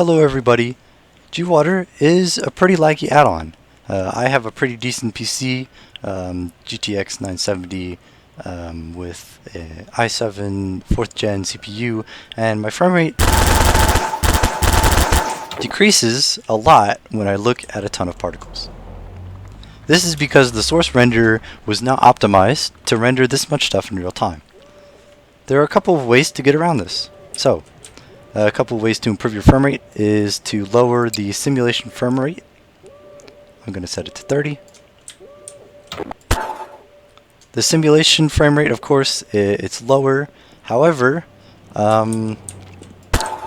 Hello everybody. GWater is a pretty laggy add-on. I have a pretty decent PC, GTX 970 with i7 4th gen CPU, and my frame rate decreases a lot when I look at a ton of particles. This is because the source renderer was not optimized to render this much stuff in real time. There are a couple of ways to get around this. So, a couple of ways to improve your frame rate is to lower the simulation frame rate. I'm going to set it to 30. The simulation frame rate, of course, it's lower. However, frame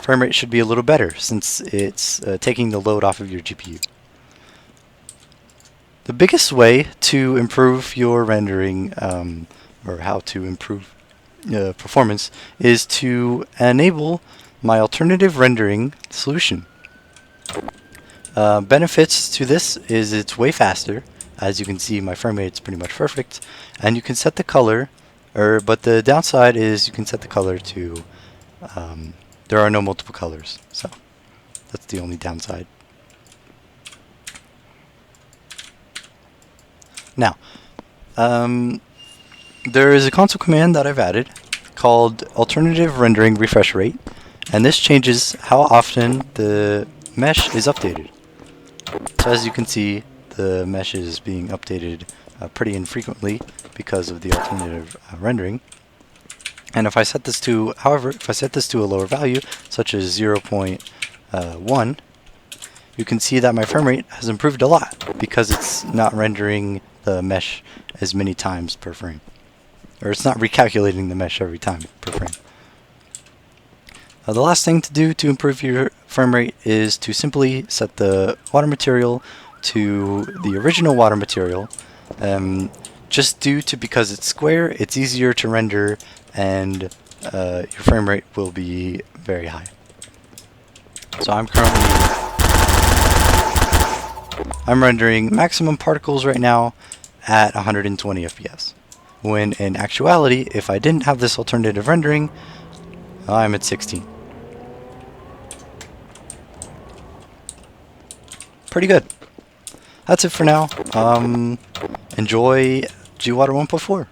rate should be a little better since it's taking the load off of your GPU. The biggest way to improve your rendering, or how to improve performance, is to enable my alternative rendering solution. Benefits to this is it's way faster. As you can see, my frame rate is pretty much perfect, and you can set the color, but the downside is you can set the color to there are no multiple colors, so that's the only downside. Now, there is a console command that I've added called alternative rendering refresh rate, and this changes how often the mesh is updated. So as you can see, the mesh is being updated pretty infrequently because of the alternative rendering. And if I set this to, however, if I set this to a lower value, such as 0.1, you can see that my frame rate has improved a lot because it's not rendering the mesh as many times per frame. Or it's not recalculating the mesh every time per frame. The last thing to do to improve your frame rate is to simply set the water material to the original water material. Just because it's square, it's easier to render, and your frame rate will be very high. So I'm rendering maximum particles right now at 120 FPS. When in actuality, if I didn't have this alternative rendering, I'm at 16. Pretty good. That's it for now. Enjoy GWater 1.4.